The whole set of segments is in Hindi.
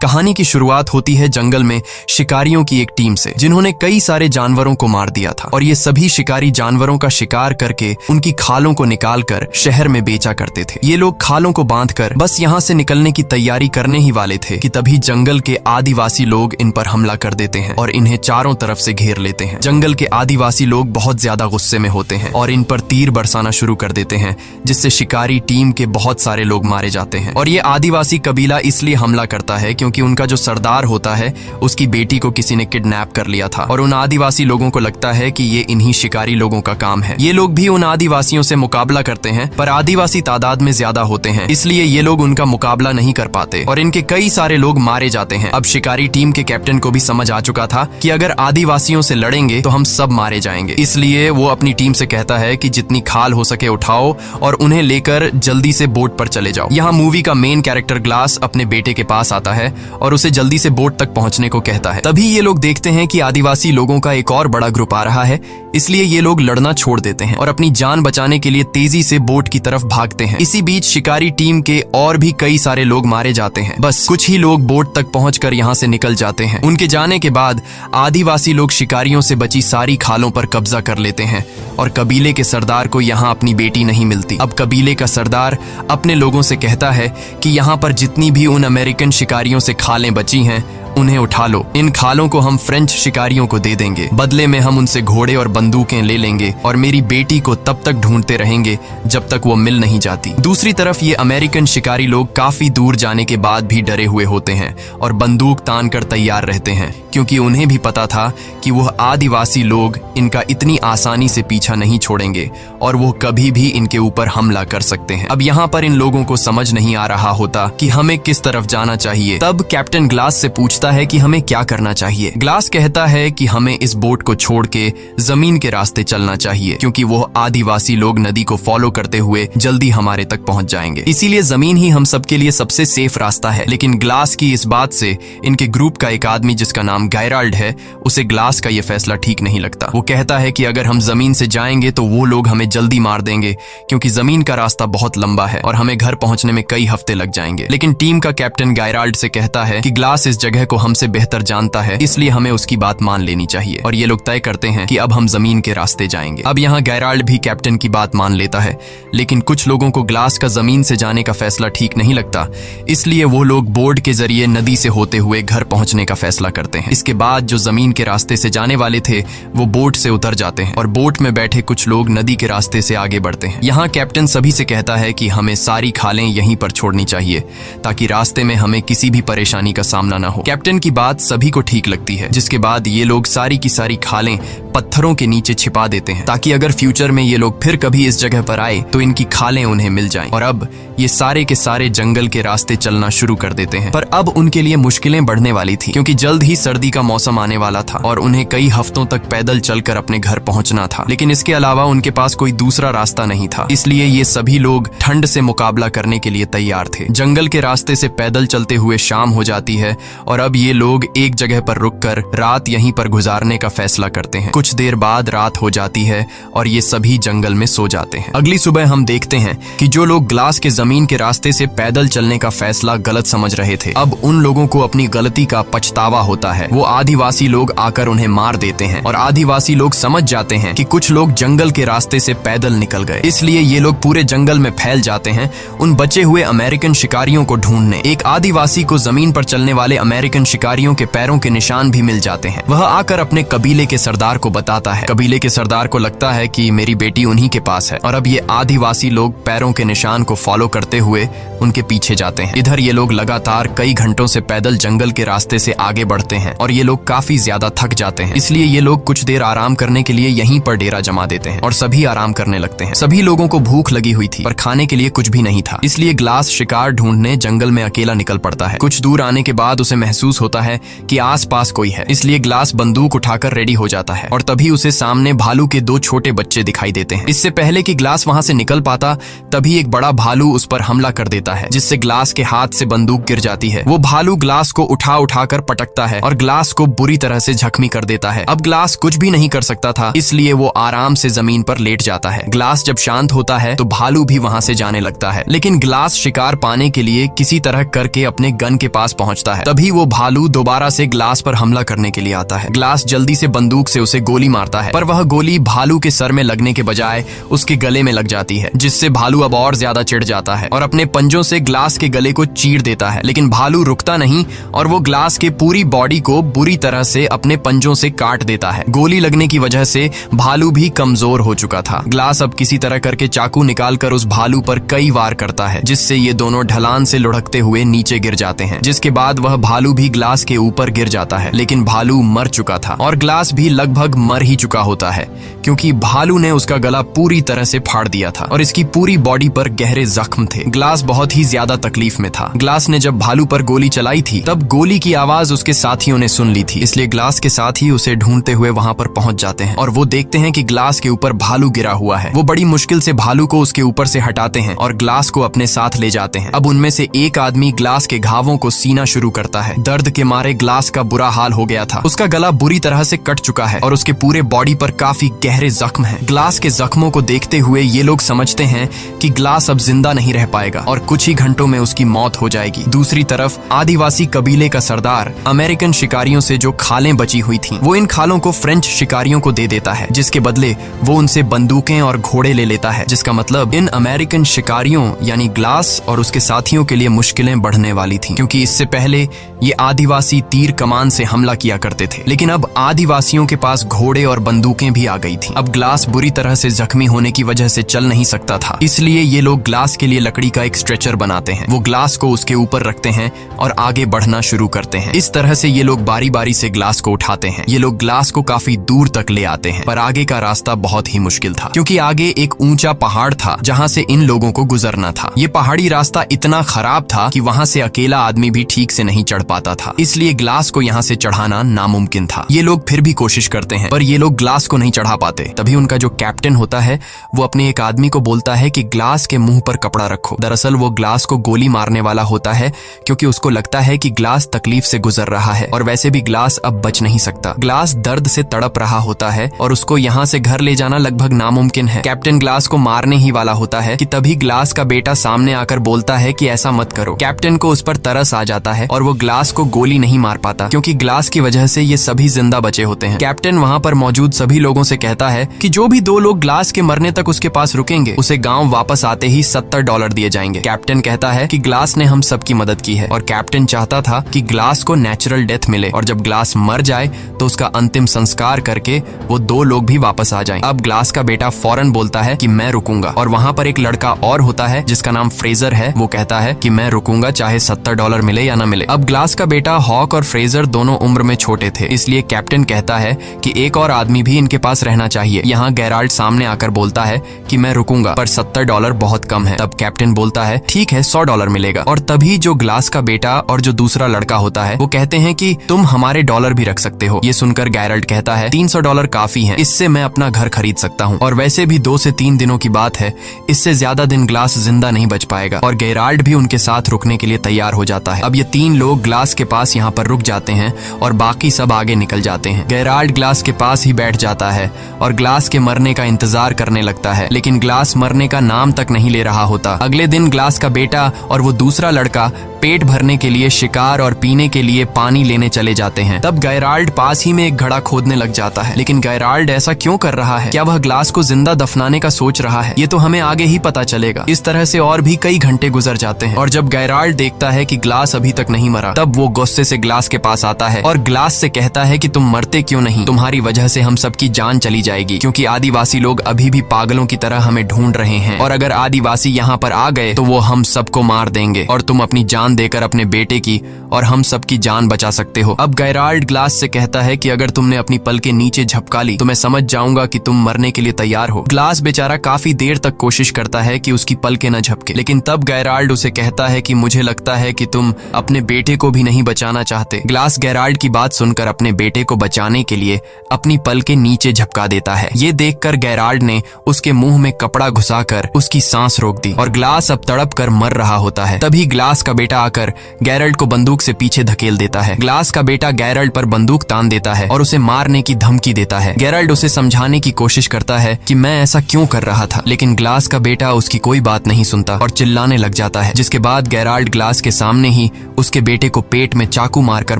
कहानी की शुरुआत होती है जंगल में शिकारियों की एक टीम से, जिन्होंने कई सारे जानवरों को मार दिया था और ये सभी शिकारी जानवरों का शिकार करके उनकी खालों को निकालकर शहर में बेचा करते थे। ये लोग खालों को बांधकर बस यहाँ से निकलने की तैयारी करने ही वाले थे कि तभी जंगल के आदिवासी लोग इन पर हमला कर देते हैं और इन्हें चारों तरफ से घेर लेते हैं। जंगल के आदिवासी लोग बहुत ज्यादा गुस्से में होते हैं और इन पर तीर बरसाना शुरू कर देते हैं, जिससे शिकारी टीम के बहुत सारे लोग मारे जाते हैं। और ये आदिवासी कबीला इसलिए हमला करता है क्योंकि उनका जो सरदार होता है उसकी बेटी को किसी ने किडनैप कर लिया था और उन आदिवासी लोगों को लगता है कि ये इन्हीं शिकारी लोगों का काम है। ये लोग भी उन आदिवासियों से मुकाबला करते हैं, पर आदिवासी तादाद में ज्यादा होते हैं, इसलिए ये लोग उनका मुकाबला नहीं कर पाते और इनके कई सारे लोग मारे जाते हैं। अब शिकारी टीम के कैप्टन को भी समझ आ चुका था कि अगर आदिवासियों से लड़ेंगे तो हम सब मारे जाएंगे, इसलिए वो अपनी टीम से कहता है कि जितनी खाल हो सके उठाओ और उन्हें लेकर जल्दी से बोट पर चले जाओ। यहाँ मूवी का मेन कैरेक्टर ग्लास अपने बेटे के पास आता है और उसे जल्दी से बोट तक पहुंचने को कहता है। तभी ये लोग देखते हैं कि आदिवासी लोगों का एक और बड़ा ग्रुप आ रहा है, इसलिए ये लोग लड़ना छोड़ देते हैं और अपनी जान बचाने के लिए तेजी से बोट की तरफ भागते हैं। इसी बीच शिकारी टीम के और भी कई सारे लोग मारे जाते हैं। बस कुछ ही लोग बोट तक पहुंचकर यहाँ से निकल जाते हैं। उनके जाने के बाद आदिवासी लोग शिकारियों से बची सारी खालों पर कब्जा कर लेते हैं और कबीले के सरदार को यहाँ अपनी बेटी नहीं मिलती। अब कबीले का सरदार अपने लोगों से कहता है कि यहाँ पर जितनी भी उन अमेरिकन शिकारियों से खालें बची हैं उन्हें उठा लो। इन खालों को हम फ्रेंच शिकारियों को दे देंगे, बदले में हम उनसे घोड़े और बंदूकें ले लेंगे और मेरी बेटी को तब तक ढूंढते रहेंगे जब तक वो मिल नहीं जाती। दूसरी तरफ ये अमेरिकन शिकारी लोग काफी दूर जाने के बाद भी डरे हुए होते हैं और बंदूक तान कर तैयार रहते हैं, क्योंकि उन्हें भी पता था कि वह आदिवासी लोग इनका इतनी आसानी से पीछा नहीं छोड़ेंगे और वो कभी भी इनके ऊपर हमला कर सकते हैं। अब यहाँ पर इन लोगों को समझ नहीं आ रहा होता कि हमें किस तरफ जाना चाहिए। तब कैप्टन ग्लास से पूछता है कि हमें क्या करना चाहिए। ग्लास कहता है कि हमें इस बोट को छोड़ के जमीन के रास्ते चलना चाहिए, क्योंकि वो आदिवासी लोग नदी को फॉलो करते हुए जल्दी हमारे तक पहुंच जाएंगे, इसीलिए जमीन ही हम सबके लिए सबसे सेफ रास्ता है। लेकिन ग्लास की इस बात से इनके ग्रुप का एक आदमी जिसका नाम गैराल्ड है, उसे ग्लास का ये फैसला ठीक नहीं लगता। वो कहता है कि अगर हम जमीन से जाएंगे तो वो लोग हमें जल्दी मार देंगे, क्योंकि जमीन का रास्ता बहुत लंबा है और हमें घर पहुंचने में कई हफ्ते लग जाएंगे। लेकिन टीम का कैप्टन गैराल्ड से कहता है कि ग्लास इस जगह को हमसे बेहतर जानता है, इसलिए हमें उसकी बात मान लेनी चाहिए और ये लोग तय करते हैं कि अब हम जमीन के रास्ते जाएंगे। अब यहाँ गैराल्ड भी कैप्टन की बात मान लेता है, लेकिन कुछ लोगों को ग्लास का जमीन से जाने का फैसला ठीक नहीं लगता, इसलिए वो लोग बोट के जरिए नदी से होते हुए घर पहुंचने का फैसला करते हैं। इसके बाद जो जमीन के रास्ते से जाने वाले थे वो बोट से उतर जाते हैं और बोट में बैठे कुछ लोग नदी के रास्ते से आगे बढ़ते हैं। यहाँ कैप्टन सभी से कहता है कि हमें सारी खालें यहीं पर छोड़नी चाहिए ताकि रास्ते में हमें किसी भी परेशानी का सामना न हो। कैप्टन की बात सभी को ठीक लगती है, जिसके बाद ये लोग सारी की सारी खालें पत्थरों के नीचे छिपा देते हैं ताकि अगर फ्यूचर में ये लोग फिर कभी इस जगह पर आए तो इनकी खालें उन्हें मिल जाएं। और अब ये सारे के सारे जंगल के रास्ते चलना शुरू कर देते हैं। पर अब उनके लिए मुश्किलें बढ़ने वाली थी, क्योंकि जल्द ही सर्दी का मौसम आने वाला था और उन्हें कई हफ्तों तक पैदल चलकर अपने घर पहुंचना था। लेकिन इसके अलावा उनके पास कोई दूसरा रास्ता नहीं था, इसलिए ये सभी लोग ठंड से मुकाबला करने के लिए तैयार थे। जंगल के रास्ते से पैदल चलते हुए शाम हो जाती है और अब ये लोग एक जगह पर रुककर रात यहीं पर गुजारने का फैसला करते हैं। कुछ देर बाद रात हो जाती है और ये सभी जंगल में सो जाते हैं। अगली सुबह हम देखते हैं कि जो लोग ग्लास के जमीन के रास्ते से पैदल चलने का फैसला गलत समझ रहे थे, अब उन लोगों को अपनी गलती का पछतावा होता है। वो आदिवासी लोग आकर उन्हें मार देते हैं और आदिवासी लोग समझ जाते हैं कि कुछ लोग जंगल के रास्ते से पैदल निकल गए, इसलिए ये लोग पूरे जंगल में फैल जाते हैं उन बचे हुए अमेरिकन शिकारियों को ढूंढने। एक आदिवासी को जमीन पर चलने वाले अमेरिकन शिकारियों के पैरों के निशान भी मिल जाते हैं। वह आकर अपने कबीले के सरदार को बताता है। कबीले के सरदार को लगता है कि मेरी बेटी उन्हीं के पास है और अब ये आदिवासी लोग पैरों के निशान को फॉलो करते हुए उनके पीछे जाते हैं। इधर ये लोग लगातार कई घंटों से पैदल जंगल के रास्ते से आगे बढ़ते हैं और ये लोग काफी ज्यादा थक जाते हैं, इसलिए ये लोग कुछ देर आराम करने के लिए यहीं पर डेरा जमा देते हैं और सभी आराम करने लगते हैं। सभी लोगों को भूख लगी हुई थी पर खाने के लिए कुछ भी नहीं था, इसलिए ग्लास शिकार ढूंढने जंगल में अकेला निकल पड़ता है। कुछ दूर आने के बाद उसे महसूस महसूस होता है कि आसपास कोई है, इसलिए ग्लास बंदूक उठाकर रेडी हो जाता है और तभी उसे सामने भालू के 2 छोटे बच्चे दिखाई देते हैं। इससे पहले कि ग्लास वहां से निकल पाता तभी एक बड़ा भालू उस पर हमला कर देता है, जिससे ग्लास के हाथ से बंदूक गिर जाती है। वो भालू ग्लास को उठाकर पटकता है और ग्लास को बुरी तरह से जख्मी कर देता है। अब ग्लास कुछ भी नहीं कर सकता था, इसलिए वो आराम से जमीन पर लेट जाता है। ग्लास जब शांत होता है तो भालू भी वहां से जाने लगता है, लेकिन ग्लास शिकार पाने के लिए किसी तरह करके अपने गन के पास पहुंचता है। तभी वो भालू दोबारा से ग्लास पर हमला करने के लिए आता है। ग्लास जल्दी से बंदूक से उसे गोली मारता है, पर वह गोली भालू के सर में लगने के बजाय उसके गले में लग जाती है, जिससे भालू अब और ज्यादा चिढ़ जाता है और अपने पंजों से ग्लास के गले को चीर देता है। लेकिन भालू रुकता नहीं और वो ग्लास के पूरी बॉडी को बुरी तरह से अपने पंजों से काट देता है। गोली लगने की वजह से भालू भी कमजोर हो चुका था। ग्लास अब किसी तरह करके चाकू निकालकर उस भालू पर कई वार करता है, जिससे ये दोनों ढलान से लुढ़कते हुए नीचे गिर जाते हैं, जिसके बाद वह भालू भी ग्लास के ऊपर गिर जाता है। लेकिन भालू मर चुका था और ग्लास भी लगभग मर ही चुका होता है, क्योंकि भालू ने उसका गला पूरी तरह से फाड़ दिया था और इसकी पूरी बॉडी पर गहरे जख्म थे। ग्लास बहुत ही ज्यादा तकलीफ में था। ग्लास ने जब भालू पर गोली चलाई थी तब गोली की आवाज उसके साथियों ने सुन ली थी, इसलिए ग्लास के साथी उसे ढूंढते हुए वहां पर पहुंच जाते हैं और वो देखते हैं कि ग्लास के ऊपर भालू गिरा हुआ है। वो बड़ी मुश्किल से भालू को उसके ऊपर से हटाते हैं और ग्लास को अपने साथ ले जाते हैं। अब उनमें से एक आदमी ग्लास के घावों को सीना शुरू करता है। दर्द के मारे ग्लास का बुरा हाल हो गया था। उसका गला बुरी तरह से कट चुका है और उसके पूरे बॉडी पर काफी गहरे जख्म हैं। ग्लास के जख्मों को देखते हुए ये लोग समझते हैं कि ग्लास अब जिंदा नहीं रह पाएगा और कुछ ही घंटों में उसकी मौत हो जाएगी। दूसरी तरफ आदिवासी कबीले का सरदार अमेरिकन शिकारियों से जो खालें बची हुई थीं, वो इन खालों को फ्रेंच शिकारियों को दे देता है, जिसके बदले वो उनसे बंदूकें और घोड़े ले लेता है, जिसका मतलब इन अमेरिकन शिकारियों यानी ग्लास और उसके साथियों के लिए मुश्किलें बढ़ने वाली थीं, क्योंकि इससे पहले ये आदिवासी तीर कमान से हमला किया करते थे, लेकिन अब आदिवासियों के पास घोड़े और बंदूकें भी आ गई थीं। अब ग्लास बुरी तरह से जख्मी होने की वजह से चल नहीं सकता था, इसलिए ये लोग ग्लास के लिए लकड़ी का एक स्ट्रेचर बनाते हैं। वो ग्लास को उसके ऊपर रखते हैं और आगे बढ़ना शुरू करते हैं। इस तरह से ये लोग बारी बारी से ग्लास को उठाते हैं। ये लोग ग्लास को काफी दूर तक ले आते हैं, पर आगे का रास्ता बहुत ही मुश्किल था, क्योंकि आगे एक ऊंचा पहाड़ था जहां से इन लोगों को गुजरना था। ये पहाड़ी रास्ता इतना खराब था कि वहां से अकेला आदमी भी ठीक से नहीं चढ़ पाता था, इसलिए ग्लास को यहाँ से चढ़ाना नामुमकिन था। ये लोग फिर भी कोशिश करते हैं, पर ये लोग ग्लास को नहीं चढ़ा पाते। तभी उनका जो कैप्टन होता है वो अपने एक आदमी को बोलता है कि ग्लास के मुंह पर कपड़ा रखो। दरअसल वो ग्लास को गोली मारने वाला होता है, क्योंकि उसको लगता है कि ग्लास तकलीफ से गुजर रहा है और वैसे भी ग्लास अब बच नहीं सकता। ग्लास दर्द से तड़प रहा होता है और उसको यहाँ से घर ले जाना लगभग नामुमकिन है। कैप्टन ग्लास को मारने ही वाला होता है कि तभी ग्लास का बेटा सामने आकर बोलता है कि ऐसा मत करो। कैप्टन को उस पर तरस आ जाता है और वो ग्लास को गोली नहीं मार पाता, क्योंकि ग्लास की वजह से ये सभी जिंदा बचे होते हैं। कैप्टन वहाँ पर मौजूद सभी लोगों से कहता है कि जो भी 2 लोग ग्लास के मरने तक उसके पास रुकेंगे उसे गाँव वापस आते ही $70 दिए जाएंगे। कैप्टन कहता है कि ग्लास ने हम सबकी मदद की है और कैप्टन चाहता था कि ग्लास को नेचुरल डेथ मिले और जब ग्लास मर जाए तो उसका अंतिम संस्कार करके वो 2 लोग भी वापस आ जाएं। अब ग्लास का बेटा फौरन बोलता है कि मैं रुकूंगा, और वहाँ पर एक लड़का और होता है जिसका नाम फ्रेजर है। वो कहता है कि मैं रुकूंगा चाहे $70 मिले या ना मिले। अब ग्लास का बेटा हॉक और फ्रेजर दोनों उम्र में छोटे थे, इसलिए कैप्टन कहता है कि एक और आदमी भी इनके पास रहना चाहिए। यहाँ गेराल्ड सामने आकर बोलता है कि मैं रुकूंगा, पर $70 बहुत कम है। तब कैप्टन बोलता है ठीक है, $100 मिलेगा। और तभी जो ग्लास का बेटा और जो दूसरा लड़का होता है वो कहते हैं कि तुम हमारे डॉलर भी रख सकते हो। ये सुनकर गेराल्ड कहता है $300 काफी है, इससे मैं अपना घर खरीद सकता हूँ, और वैसे भी 2 से 3 दिनों की बात है, इससे ज्यादा दिन ग्लास जिंदा नहीं बच पाएगा। और गेराल्ड भी उनके साथ रुकने के लिए तैयार हो जाता है। अब ये 3 लोग ग्लास के पास यहाँ पर रुक जाते हैं और बाकी सब आगे निकल जाते हैं। गेराल्ड ग्लास के पास ही बैठ जाता है और ग्लास के मरने का इंतजार करने लगता है, लेकिन ग्लास मरने का नाम तक नहीं ले रहा होता। अगले दिन ग्लास का बेटा और वो दूसरा लड़का पेट भरने के लिए शिकार और पीने के लिए पानी लेने चले जाते हैं। तब गेराल्ड पास ही में एक घड़ा खोदने लग जाता है, लेकिन गेराल्ड ऐसा क्यों कर रहा है? क्या वह ग्लास को जिंदा दफनाने का सोच रहा है? ये तो हमें आगे ही पता चलेगा। इस तरह से और भी कई घंटे गुजर जाते हैं और जब गेराल्ड देखता है कि ग्लास अभी तक नहीं मरा, तब वो गुस्से से ग्लास के पास आता है और ग्लास से कहता है कि तुम मरते क्यों नहीं? तुम्हारी वजह से हम सबकी जान चली जाएगी, क्योंकि आदिवासी लोग अभी भी पागलों की तरह हमें ढूंढ रहे हैं, और अगर आदिवासी यहाँ पर आ गए तो वो हम सबको मार देंगे और तुम अपनी जान जान देकर अपने बेटे की और हम सबकी जान बचा सकते हो। अब गेराल्ड ग्लास से कहता है कि अगर तुमने अपनी पल के नीचे झपका ली तो मैं समझ जाऊंगा कि तुम मरने के लिए तैयार हो। ग्लास बेचारा काफी देर तक कोशिश करता है कि उसकी पलकें न झपके, लेकिन तब गेराल्ड उसे कहता है कि मुझे लगता है कि तुम अपने बेटे को भी नहीं बचाना चाहते। ग्लास गेराल्ड की बात सुनकर अपने बेटे को बचाने के लिए अपनी पलकें नीचे झपका देता है। ये देखकर गेराल्ड ने उसके मुंह में कपड़ा घुसाकर उसकी सांस रोक दी और ग्लास अब तड़प कर मर रहा होता है। तभी ग्लास का बेटा आकर गेराल्ड को बंदूक से पीछे धकेल देता है। ग्लास का बेटा गेराल्ड पर बंदूक तान देता है और उसे मारने की धमकी देता है। गेराल्ड उसे समझाने की कोशिश करता है कि मैं ऐसा क्यों कर रहा था, लेकिन ग्लास का बेटा उसकी कोई बात नहीं सुनता और चिल्लाने लग जाता है, जिसके बाद गेराल्ड ग्लास के सामने ही उसके बेटे को पेट में चाकू मारकर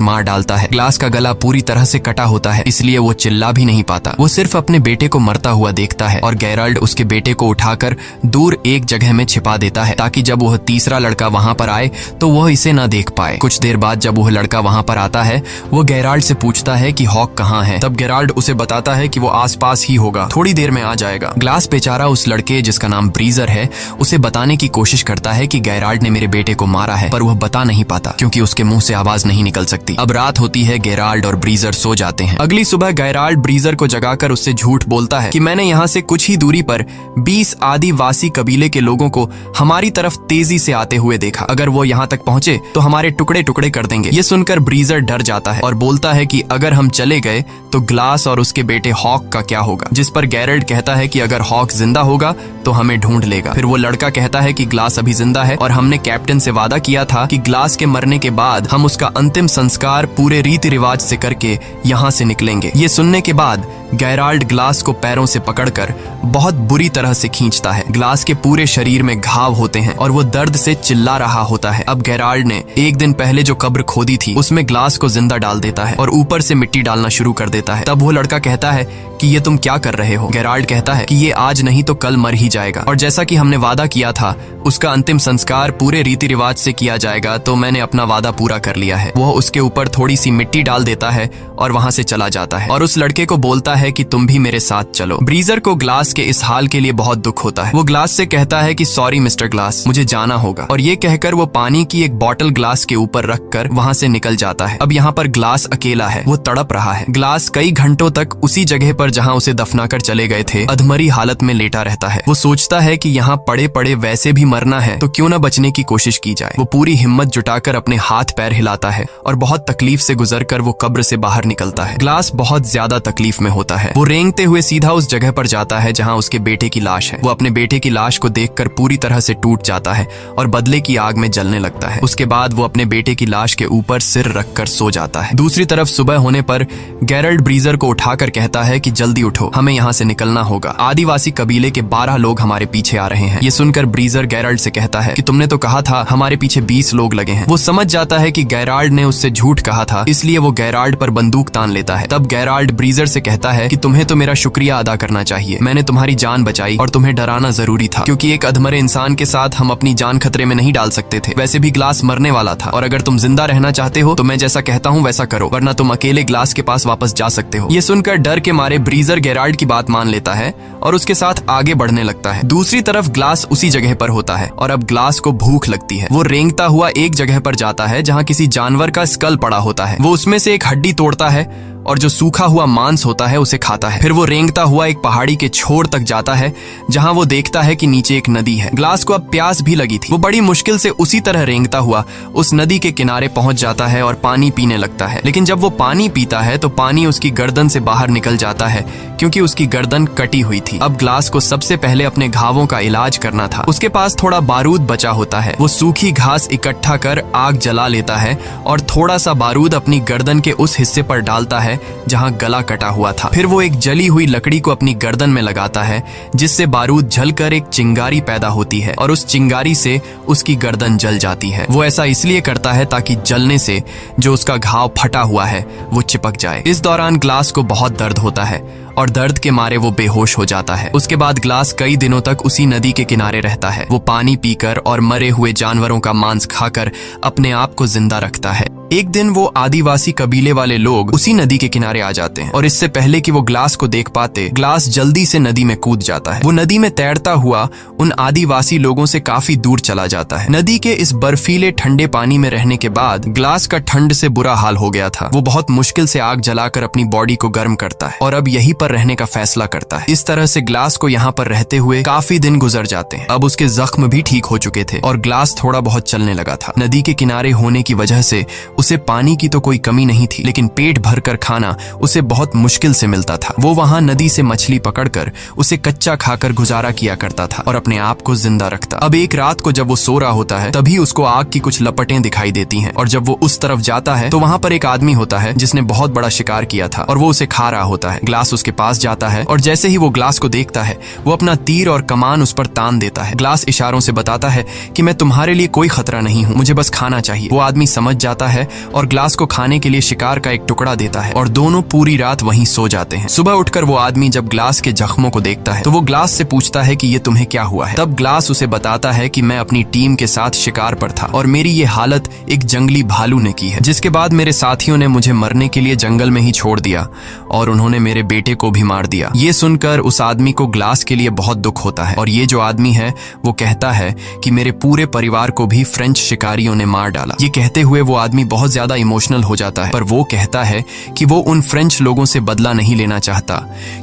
मार डालता है। ग्लास का गला पूरी तरह से कटा होता है, इसलिए वो चिल्ला भी नहीं पाता। वो सिर्फ अपने बेटे को मरता हुआ देखता है और गेराल्ड उसके बेटे को उठाकर दूर एक जगह में छिपा देता है ताकि जब वह तीसरा लड़का वहां पर आए तो वह इसे न देख पाए। कुछ देर बाद जब वह लड़का वहां पर आता है, वो गेराल्ड से पूछता है कि हॉक कहाँ है। तब गेराल्ड उसे बताता है कि वो आसपास ही होगा, थोड़ी देर में आ जाएगा। ग्लास बेचारा उस लड़के जिसका नाम ब्रीजर है उसे बताने की कोशिश करता है कि गेराल्ड ने मेरे बेटे को मारा है, पर वह बता नहीं पाता क्योंकि उसके मुंह से आवाज नहीं निकल सकती। अब रात होती है, गेराल्ड और ब्रीजर सो जाते हैं। अगली सुबह गेराल्ड ब्रीजर को जगाकर उससे झूठ बोलता है कि मैंने यहाँ से कुछ ही दूरी पर 20 आदिवासी कबीले के लोगों को हमारी तरफ तेजी से आते हुए देखा। अगर वो यहाँ तक पहुंचे तो हमारे टुकड़े टुकड़े कर देंगे। ये सुनकर ब्रीजर डर जाता है और बोलता है कि अगर हम चले गए तो ग्लास और उसके बेटे हॉक का क्या होगा, जिस पर गेराल्ड कहता है कि अगर हॉक जिंदा होगा तो हमें ढूंढ लेगा। फिर वो लड़का कहता है कि ग्लास अभी जिंदा है और हमने कैप्टन से वादा किया था कि ग्लास के मरने के बाद हम उसका अंतिम संस्कार पूरे रीति रिवाज से करके यहाँ से निकलेंगे। ये सुनने के बाद गेराल्ड ग्लास को पैरों से पकड़कर बहुत बुरी तरह से खींचता है। ग्लास के पूरे शरीर में घाव होते हैं और वो दर्द से चिल्ला रहा होता है। अब गेराल्ड ने एक दिन पहले जो कब्र खोदी थी उसमें ग्लास को जिंदा डाल देता है और ऊपर से मिट्टी डालना शुरू कर देता है। तब वो लड़का कहता है कि ये तुम क्या कर रहे हो। गेराल्ड कहता है कि ये आज नहीं तो कल मर ही जाएगा और जैसा कि हमने वादा किया था उसका अंतिम संस्कार पूरे रीति रिवाज से किया जाएगा, तो मैंने अपना वादा पूरा कर लिया है। वो उसके ऊपर थोड़ी सी मिट्टी डाल देता है और वहां से चला जाता है और उस लड़के को बोलता है कि तुम भी मेरे साथ चलो। ब्रीजर को ग्लास के इस हाल के लिए बहुत दुख होता है। वो ग्लास से कहता है कि सॉरी मिस्टर ग्लास, मुझे जाना होगा, और ये कहकर वो पानी की एक बॉटल ग्लास के ऊपर रखकर वहां से निकल जाता है। अब यहाँ पर ग्लास अकेला है, वो तड़प रहा है। ग्लास कई घंटों तक उसी जगह पर जहाँ उसे दफनाकर चले गए थे अधमरी हालत में लेटा रहता है। वो सोचता है कि यहाँ पड़े पड़े वैसे भी मरना है तो क्यों न बचने की कोशिश की जाए। वो पूरी हिम्मत जुटाकर अपने हाथ पैर हिलाता है और बहुत तकलीफ से गुजरकर वो कब्र से बाहर निकलता है। ग्लास बहुत ज्यादा तकलीफ में होता है। वो रेंगते हुए सीधा उस जगह पर जाता है जहाँ उसके बेटे की लाश है। वो अपने बेटे की लाश को देखकर पूरी तरह से टूट जाता है और बदले की आग में जलने लगता है। उसके बाद वो अपने बेटे की लाश के ऊपर सिर रखकर सो जाता है। दूसरी तरफ सुबह होने पर गेराल्ड ब्रीजर को उठाकर कहता है कि जल्दी उठो, हमें यहाँ से निकलना होगा। आदिवासी कबीले के 12 लोग हमारे पीछे आ रहे हैं। ये सुनकर ब्रीजर गेराल्ड से कहता है कि तुमने तो कहा था हमारे पीछे 20 लोग लगे हैं। वो समझ जाता है कि गेराल्ड ने उससे झूठ कहा था, इसलिए वो गेराल्ड पर बंदूक तान लेता है। तब गेराल्ड ब्रीजर से कहता है कि तुम्हें तो मेरा शुक्रिया अदा करना चाहिए। मैंने तुम्हारी जान बचाई और तुम्हें डराना जरूरी था, क्योंकि एक अधमरे इंसान के साथ हम अपनी जान खतरे में नहीं डाल सकते थे। वैसे भी ग्लास मरने वाला था और अगर तुम जिंदा रहना चाहते हो तो मैं जैसा कहता हूँ वैसा करो, वरना तुम अकेले ग्लास के पास वापस जा सकते हो। ये सुनकर डर के मारे ब्रीजर गेराल्ड की बात मान लेता है और उसके साथ आगे बढ़ने लगता है। दूसरी तरफ ग्लास उसी जगह पर होता है और अब ग्लास को भूख लगती है। वो रेंगता हुआ एक जगह पर जाता है जहाँ किसी जानवर का स्कल पड़ा होता है। वो उसमें से एक हड्डी तोड़ता है और जो सूखा हुआ मांस होता है उसे खाता है। फिर वो रेंगता हुआ एक पहाड़ी के छोर तक जाता है जहां वो देखता है कि नीचे एक नदी है। ग्लास को अब प्यास भी लगी थी। वो बड़ी मुश्किल से उसी तरह रेंगता हुआ उस नदी के किनारे पहुंच जाता है और पानी पीने लगता है। लेकिन जब वो पानी पीता है तो पानी उसकी गर्दन से बाहर निकल जाता है क्योंकि उसकी गर्दन कटी हुई थी। अब ग्लास को सबसे पहले अपने घावों का इलाज करना था। उसके पास थोड़ा बारूद बचा होता है। वो सूखी घास इकट्ठा कर आग जला लेता है और थोड़ा सा बारूद अपनी गर्दन के उस हिस्से पर डालता है जहां गला कटा हुआ था। फिर वो एक जली हुई लकड़ी को अपनी गर्दन में लगाता है जिससे बारूद जलकर एक चिंगारी पैदा होती है और उस चिंगारी से उसकी गर्दन जल जाती है। वो ऐसा इसलिए करता है ताकि जलने से जो उसका घाव फटा हुआ है वो चिपक जाए। इस दौरान ग्लास को बहुत दर्द होता है और दर्द के मारे वो बेहोश हो जाता है। उसके बाद ग्लास कई दिनों तक उसी नदी के किनारे रहता है। वो पानी पीकर और मरे हुए जानवरों का मांस खाकर अपने आप को जिंदा रखता है। एक दिन वो आदिवासी कबीले वाले लोग उसी नदी के किनारे आ जाते हैं और इससे पहले कि वो ग्लास को देख पाते, ग्लास जल्दी से नदी में कूद जाता है। वो नदी में तैरता हुआ उन आदिवासी लोगों से काफी दूर चला जाता है। नदी के इस बर्फीले ठंडे पानी में रहने के बाद ग्लास का ठंड से बुरा हाल हो गया था। वो बहुत मुश्किल से आग जलाकर अपनी बॉडी को गर्म करता है और अब यहीं पर रहने का फैसला करता है। इस तरह से ग्लास को यहाँ पर रहते हुए काफी दिन गुजर जाते हैं। अब उसके जख्म भी ठीक हो चुके थे और ग्लास थोड़ा बहुत चलने लगा था। नदी के किनारे होने की वजह से उसे पानी की तो कोई कमी नहीं थी, लेकिन पेट भरकर खाना उसे बहुत मुश्किल से मिलता था। वो वहां नदी से मछली पकड़कर उसे कच्चा खाकर गुजारा किया करता था और अपने आप को जिंदा रखता। अब एक रात को जब वो सो रहा होता है तभी उसको आग की कुछ लपटें दिखाई देती हैं और जब वो उस तरफ जाता है तो वहां पर एक आदमी होता है जिसने बहुत बड़ा शिकार किया था और वो उसे खा रहा होता है। ग्लास उसके पास जाता है और जैसे ही वो ग्लास को देखता है वो अपना तीर और कमान उस पर तान देता है। ग्लास इशारों से बताता है कि मैं तुम्हारे लिए कोई खतरा नहीं हूँ, मुझे बस खाना चाहिए। वो आदमी समझ जाता है और ग्लास को खाने के लिए शिकार का एक टुकड़ा देता है और दोनों पूरी रात वहीं सो जाते हैं। सुबह उठकर वो आदमी जब ग्लास के जख्मों को देखता है तो वो ग्लास से पूछता है कि ये तुम्हें क्या हुआ है। तब ग्लास उसे बताता है कि मैं अपनी टीम के साथ शिकार पर था और मेरी ये हालत एक जंगली भालू ने की है, जिसके बाद मेरे साथियों ने मुझे मरने के लिए जंगल में ही छोड़ दिया और उन्होंने मेरे बेटे को भी मार दिया। ये सुनकर उस आदमी को ग्लास के लिए बहुत दुख होता है और ये जो आदमी है वो कहता है कि मेरे पूरे परिवार को भी फ्रेंच शिकारियों ने मार डाला। ये कहते हुए वो आदमी बहुत ज्यादा इमोशनल हो जाता है, पर वो कहता है कि वो उन फ्रेंच लोगों से बदला नहीं लेना चाहता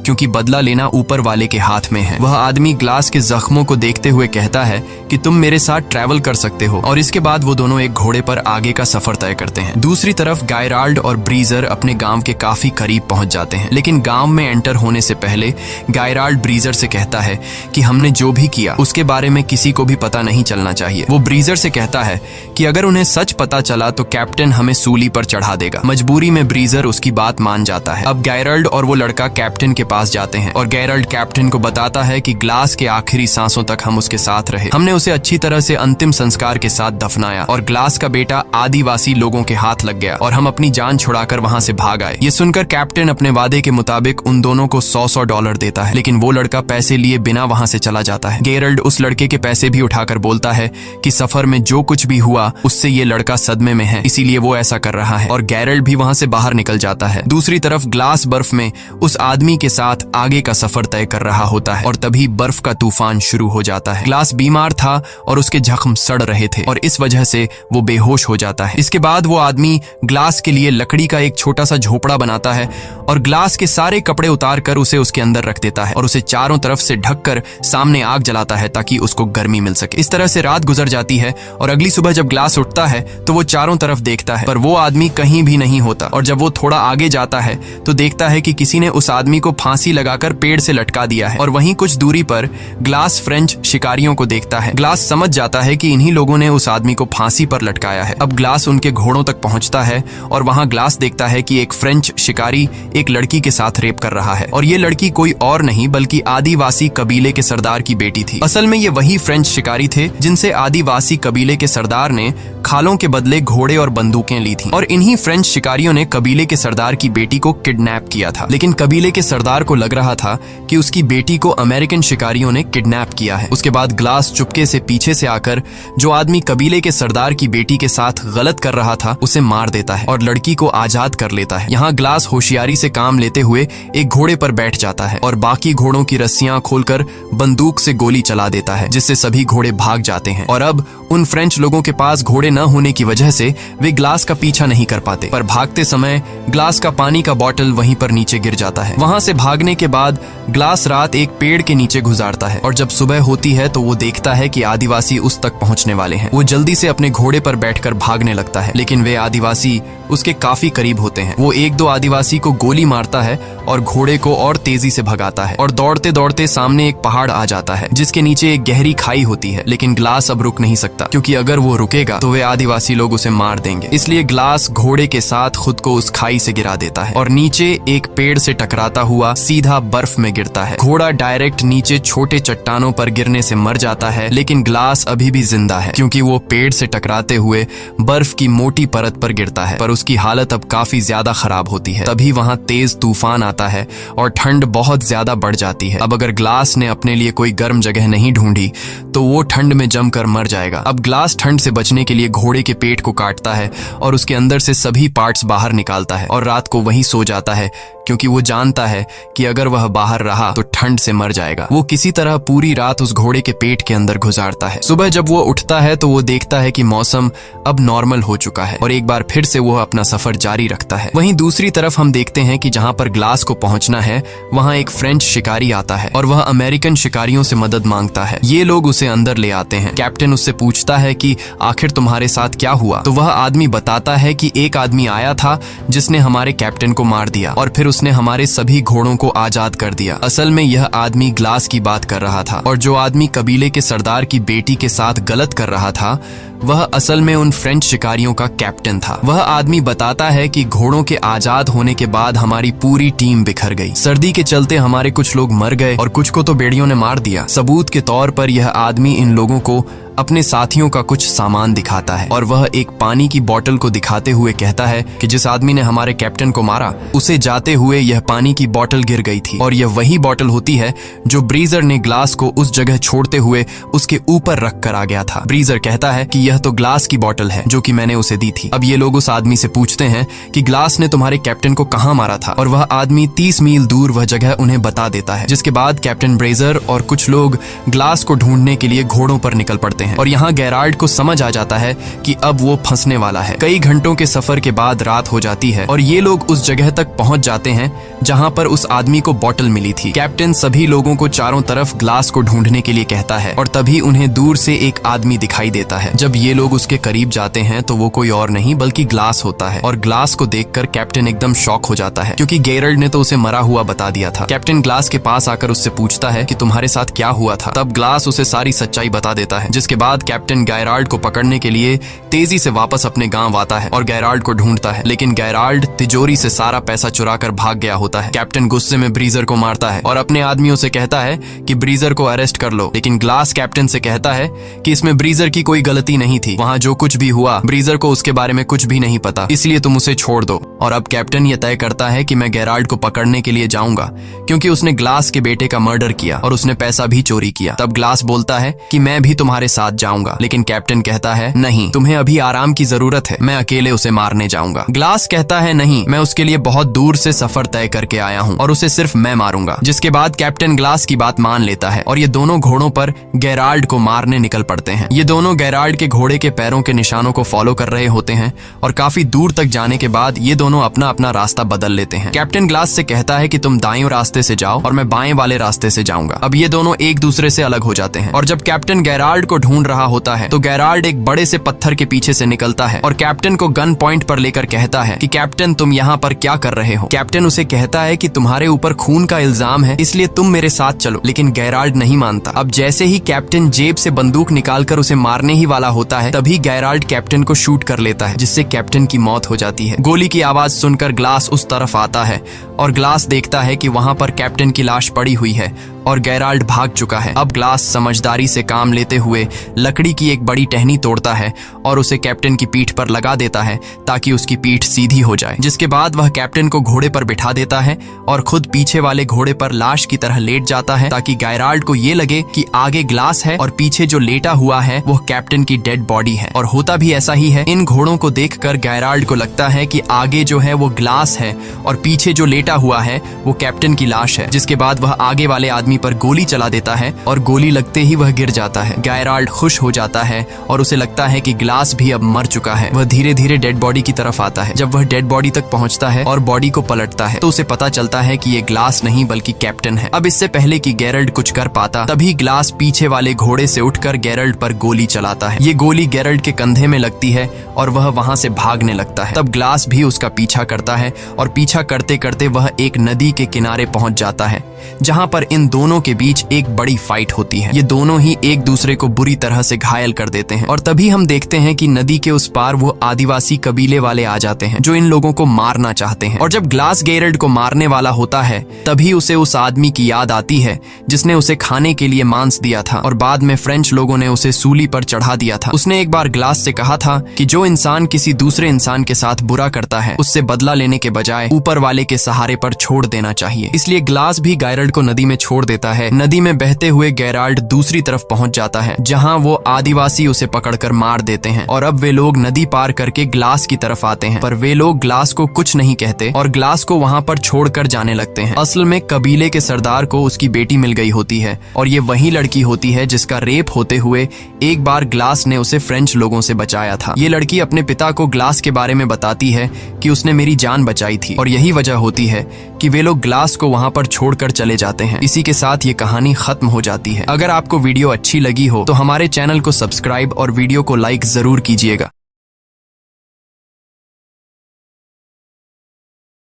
क्योंकि बदला लेना ऊपर वाले के हाथ में है। वह आदमी ग्लास के जख्मों को देखते हुए कहता है कि तुम मेरे साथ ट्रैवल कर सकते हो और इसके बाद वो दोनों एक घोड़े पर आगे का सफर तय करते हैं। दूसरी तरफ गायराल्ड और ब्रीजर अपने गांव के काफी करीब पहुंच जाते हैं, लेकिन गांव में एंटर होने से पहले गायराल्ड ब्रीजर से कहता है कि हमने जो भी किया उसके बारे में किसी को भी पता नहीं चलना चाहिए। वो ब्रीजर से कहता है कि अगर उन्हें सच पता चला तो कैप्टन हमें सूली पर चढ़ा देगा। मजबूरी में ब्रीजर उसकी बात मान जाता है। अब गैरल्ड और वो लड़का कैप्टन के पास जाते हैं और गैरल्ड कैप्टन को बताता है कि ग्लास के आखिरी सांसों तक हम उसके साथ रहे, हमने उसे अच्छी तरह से अंतिम संस्कार के साथ दफनाया और ग्लास का बेटा आदिवासी लोगों के हाथ लग गया और हम अपनी जान छुड़ाकर वहां से भाग आए। ये सुनकर कैप्टन अपने वादे के मुताबिक उन दोनों को $100 देता है, लेकिन वो लड़का पैसे लिए बिना वहां से चला जाता है। गैरल्ड उस लड़के के पैसे भी उठाकर बोलता है कि सफर में जो कुछ भी हुआ उससे ये लड़का सदमे में है, इसीलिए वो ऐसा कर रहा है और गैरल्ड भी वहां से बाहर निकल जाता है। दूसरी तरफ ग्लास बर्फ में उस आदमी के साथ आगे का सफर तय कर रहा होता है और तभी बर्फ का तूफान शुरू हो जाता है। ग्लास बीमार था और उसके जख्म सड़ रहे थे और इस वजह से वो बेहोश हो जाता है। इसके बाद वो आदमी ग्लास के लिए लकड़ी का एक छोटा सा झोपड़ा बनाता है और ग्लास के सारे कपड़े उतार कर उसे उसके अंदर रख देता है और उसे चारों तरफ से ढककर सामने आग जलाता है ताकि उसको गर्मी मिल सके। इस तरह से रात गुजर जाती है और अगली सुबह जब ग्लास उठता है तो वो चारों तरफ देखता है पर वो आदमी कहीं भी नहीं होता और जब वो थोड़ा आगे जाता है तो देखता है कि किसी ने उस आदमी को फांसी लगाकर पेड़ से लटका दिया है और वहीं कुछ दूरी पर ग्लास फ्रेंच शिकारियों को देखता है। ग्लास समझ जाता है कि इन्हीं लोगों ने उस आदमी को फांसी पर लटकाया है। अब ग्लास उनके घोड़ों तक पहुंचता है और वहां ग्लास देखता है कि एक फ्रेंच शिकारी एक लड़की के साथ रेप कर रहा है और ये लड़की कोई और नहीं बल्कि आदिवासी कबीले के सरदार की बेटी थी। असल में ये वही फ्रेंच शिकारी थे जिनसे आदिवासी कबीले के सरदार ने खालों के बदले घोड़े और बंदूकें ली थी और इन्हीं फ्रेंच शिकारियों ने कबीले के सरदार की बेटी को किडनैप किया था। लेकिन कबीले के सरदार को लग रहा था कि उसकी बेटी को अमेरिकन शिकारियों ने किडनैप किया है। उसके बाद ग्लास चुपके से पीछे से आकर जो आदमी कबीले के सरदार की बेटी के साथ गलत कर रहा था उसे मार देता है और लड़की को आजाद कर लेता है। यहाँ ग्लास होशियारी से काम लेते हुए एक घोड़े पर बैठ जाता है और बाकी घोड़ों की रस्सियां खोलकर बंदूक से गोली चला देता है जिससे सभी घोड़े भाग जाते हैं और अब उन फ्रेंच लोगों के पास घोड़े न होने की वजह से वे ग्लास का पीछा नहीं कर पाते, पर भागते समय ग्लास का पानी का बोतल वहीं पर नीचे गिर जाता है। वहां से भागने के बाद ग्लास रात एक पेड़ के नीचे गुजारता है और जब सुबह होती है तो वो देखता है कि आदिवासी उस तक पहुंचने वाले हैं। वो जल्दी से अपने घोड़े पर बैठकर भागने लगता है, लेकिन वे आदिवासी उसके काफी करीब होते हैं। वो एक दो आदिवासी को गोली मारता है और घोड़े को और तेजी से भगाता है और दौड़ते दौड़ते सामने एक पहाड़ आ जाता है जिसके नीचे एक गहरी खाई होती है। लेकिन ग्लास अब रुक नहीं सकता क्योंकि अगर वो रुकेगा तो वे आदिवासी लोग उसे मार देंगे। इसलिए ग्लास घोड़े के साथ खुद को उस खाई से गिरा देता है और नीचे एक पेड़ से टकराता हुआ सीधा बर्फ में गिरता है। घोड़ा डायरेक्ट नीचे छोटे चट्टानों पर गिरने से मर जाता है, लेकिन ग्लास अभी भी जिंदा है क्योंकि वो पेड़ से टकराते हुए बर्फ की मोटी परत पर गिरता है, पर उसकी हालत अब काफी ज्यादा खराब होती है। तभी वहां तेज तूफान आता है है और ठंड बहुत ज्यादा बढ़ जाती है। अब अगर ग्लास ने अपने लिए कोई गर्म जगह नहीं ढूंढी तो वो ठंड में जमकर मर जाएगा। अब ग्लास ठंड से बचने के लिए घोड़े के पेट को काटता है और उसके अंदर से सभी पार्ट्स बाहर निकालता है और रात को वहीं सो जाता है, क्योंकि वो जानता है कि अगर वह बाहर रहा तो ठंड से मर जाएगा। वो किसी तरह पूरी रात उस घोड़े के पेट के अंदर गुजारता है। सुबह जब वो उठता है तो वो देखता है कि मौसम अब नॉर्मल हो चुका है और एक बार फिर से वो अपना सफर जारी रखता है। वहीं दूसरी तरफ हम देखते हैं कि जहां पर ग्लास को पहुंचना है वहां एक फ्रेंच शिकारी आता है और वह अमेरिकन शिकारियों से मदद मांगता है। ये लोग उसे अंदर ले आते हैं। कैप्टन उससे पूछता है कि आखिर तुम्हारे साथ क्या हुआ? तो वह आदमी बताता है कि एक आदमी आया था जिसने हमारे कैप्टन को मार दिया और फिर उसने हमारे सभी घोड़ों को आजाद कर दिया। असल में यह आदमी ग्लास की बात कर रहा था और जो आदमी कबीले के सरदार की बेटी के साथ गलत कर रहा था वह असल में उन फ्रेंच शिकारियों का कैप्टन था। वह आदमी बताता है कि घोड़ों के आजाद होने के बाद हमारी पूरी टीम बिखर गई। सर्दी के चलते हमारे कुछ लोग मर गए और कुछ को तो बेड़ियों ने मार दिया। सबूत के तौर पर यह आदमी इन लोगों को अपने साथियों का कुछ सामान दिखाता है और वह एक पानी की बोतल को दिखाते हुए कहता है कि जिस आदमी ने हमारे कैप्टन को मारा उसे जाते हुए यह पानी की बोतल गिर गई थी और यह वही बोतल होती है जो ब्रीजर ने ग्लास को उस जगह छोड़ते हुए उसके ऊपर रख कर आ गया था। ब्रीजर कहता है कि यह तो ग्लास की बोतल है जो कि मैंने उसे दी थी। अब ये लोग उस आदमी से पूछते हैं कि ग्लास ने तुम्हारे कैप्टन को कहाँ मारा था और वह आदमी 30 मील दूर वह जगह उन्हें बता देता है। जिसके बाद कैप्टन ब्रेजर और कुछ लोग ग्लास को ढूंढने के लिए घोड़ों पर निकल पड़ते हैं और यहाँ गेराल्ड को समझ आ जाता है कि अब वो फंसने वाला है। कई घंटों के सफर के बाद रात हो जाती है और ये लोग उस जगह तक पहुंच जाते हैं जहां पर उस आदमी को बोतल मिली थी। कैप्टन सभी लोगों को चारों तरफ ग्लास को ढूंढने के लिए कहता है और तभी उन्हें दूर से एक आदमी दिखाई देता है। जब ये लोग उसके करीब जाते हैं तो वो कोई और नहीं बल्कि ग्लास होता है और ग्लास को देखकर कैप्टन एकदम शॉक हो जाता है, क्योंकि गेराल्ड ने तो उसे मरा हुआ बता दिया था। कैप्टन ग्लास के पास आकर उससे पूछता है कि तुम्हारे साथ क्या हुआ था। तब ग्लास उसे सारी सच्चाई बता देता है। जिसके बाद कैप्टन गेराल्ड को पकड़ने के लिए तेजी से वापस अपने गांव आता है और गेराल्ड को ढूंढता है, लेकिन गेराल्ड तिजोरी से सारा पैसा चुराकर भाग गया होता है। कैप्टन गुस्से में ब्रीजर को मारता है और अपने आदमियों से कहता है कि ब्रीजर को अरेस्ट कर लो, लेकिन ग्लास कैप्टन से कहता है कि इसमें ब्रीजर की कोई गलती नहीं थी। वहां जो कुछ भी हुआ ब्रीजर को उसके बारे में कुछ भी नहीं पता, इसलिए तुम उसे छोड़ दो। और अब कैप्टन यह तय करता है कि मैं गेराल्ड को पकड़ने के लिए जाऊंगा, क्योंकि उसने ग्लास के बेटे का मर्डर किया और उसने पैसा भी चोरी किया। तब ग्लास बोलता है कि मैं भी तुम्हारे साथ जाऊंगा, लेकिन कैप्टन कहता है नहीं, तुम्हें अभी आराम की जरूरत है, मैं अकेले उसे मारने जाऊंगा। ग्लास कहता है नहीं, मैं उसके लिए बहुत दूर से सफर तय करके आया हूँ और उसे सिर्फ मैं मारूंगा। जिसके बाद कैप्टन ग्लास की बात मान लेता है और ये दोनों घोड़ों पर गेराल्ड को मारने निकल पड़ते हैं। ये दोनों गेराल्ड के घोड़े के पैरों के निशानों को फॉलो कर रहे होते हैं और काफी दूर तक जाने के बाद ये दोनों अपना अपना रास्ता बदल लेते हैं। कैप्टन ग्लास से कहता है कि तुम दाएं रास्ते से जाओ और मैं बाएं वाले रास्ते से जाऊंगा। अब ये दोनों एक दूसरे से अलग हो जाते हैं और जब कैप्टन गेराल्ड को ढूंढ रहा होता है तो गेराल्ड एक बड़े से पत्थर के पीछे से निकलता है और कैप्टन को गन पॉइंट पर लेकर कहता है कि कैप्टन तुम यहाँ पर क्या कर रहे हो। कैप्टन उसे कहता है कि तुम्हारे ऊपर खून का इल्जाम है, इसलिए तुम मेरे साथ चलो, लेकिन गेराल्ड नहीं मानता। अब जैसे ही कैप्टन जेब से बंदूक निकालकर उसे मारने ही वाला होता है तभी गेराल्ड कैप्टन को शूट कर लेता है, जिससे कैप्टन की मौत हो जाती है। गोली की आवाज सुनकर ग्लास उस तरफ आता है और ग्लास देखता है कि वहां पर कैप्टन की लाश पड़ी हुई है और गेराल्ड भाग चुका है। अब ग्लास समझदारी से काम लेते हुए लकड़ी की एक बड़ी टहनी तोड़ता है और उसे कैप्टन की पीठ पर लगा देता है ताकि उसकी पीठ सीधी हो जाए। जिसके बाद वह कैप्टन को घोड़े पर बिठा देता है और खुद पीछे वाले घोड़े पर लाश की तरह लेट जाता है ताकि गेराल्ड को ये लगे कि आगे ग्लास है और पीछे जो लेटा हुआ है वो कैप्टन की डेड बॉडी है। और होता भी ऐसा ही है। इन घोड़ों को देखकर गेराल्ड को लगता है कि आगे जो है वो ग्लास है और पीछे जो लेटा हुआ है वो कैप्टन की लाश है। जिसके बाद वह आगे वाले आदमी पर गोली चला देता है और गोली लगते ही वह गिर जाता है। गेराल्ड खुश हो जाता है और उसे लगता है कि ग्लास भी अब मर चुका है। वह धीरे धीरे डेड बॉडी की तरफ आता है। जब वह डेड बॉडी तक पहुंचता है और बॉडी को पलटता है तो उसे पता चलता है कि ये ग्लास नहीं बल्कि कैप्टन है। अब इससे पहले कि गेराल्ड कुछ कर पाता तभी ग्लास पीछे वाले घोड़े से उठकर गेराल्ड पर गोली चलाता है। ये गोली गेराल्ड के कंधे में लगती है और वह वहां से भागने लगता है। तब ग्लास भी उसका पीछा करता है और पीछा करते करते वह एक नदी के किनारे पहुंच जाता है जहां पर इन दोनों के बीच एक बड़ी फाइट होती है। ये दोनों ही एक दूसरे को बुरी तरह से घायल कर देते हैं और तभी हम देखते हैं कि नदी के उस पार वो आदिवासी कबीले वाले आ जाते हैं जो इन लोगों को मारना चाहते हैं। और जब ग्लास गेरल्ड को मारने वाला होता है तभी उसे उस आदमी की याद आती है जिसने उसे खाने के लिए मांस दिया था और बाद में फ्रेंच लोगों ने उसे सूली पर चढ़ा दिया था। उसने एक बार ग्लास से कहा था कि जो इंसान किसी दूसरे इंसान के साथ बुरा करता है उससे बदला लेने के बजाय ऊपर वाले के सहारे पर छोड़ देना चाहिए। इसलिए ग्लास भी गेराल्ड को नदी में छोड़ देता है। नदी में बहते हुए गेराल्ड दूसरी तरफ पहुंच जाता है जहां वो आदिवासी उसे पकड़कर मार देते हैं और अब वे लोग नदी पार करके ग्लास की तरफ आते हैं, पर वे लोग ग्लास को कुछ नहीं कहते और ग्लास को वहां पर छोड़कर जाने लगते हैं। असल में कबीले के सरदार को उसकी बेटी मिल गई होती है और ये वही लड़की होती है जिसका रेप होते हुए एक बार ग्लास ने उसे फ्रेंच लोगों से बचाया था। ये लड़की अपने पिता को ग्लास के बारे में बताती है कि उसने मेरी जान बचाई थी और यही वजह होती है कि वे लोग ग्लास को वहां पर छोड़कर चले जाते हैं। इसी के साथ ये कहानी खत्म हो जाती है। अगर आपको वीडियो अच्छी लगी हो तो हमारे चैनल को सब्सक्राइब और वीडियो को लाइक जरूर कीजिएगा।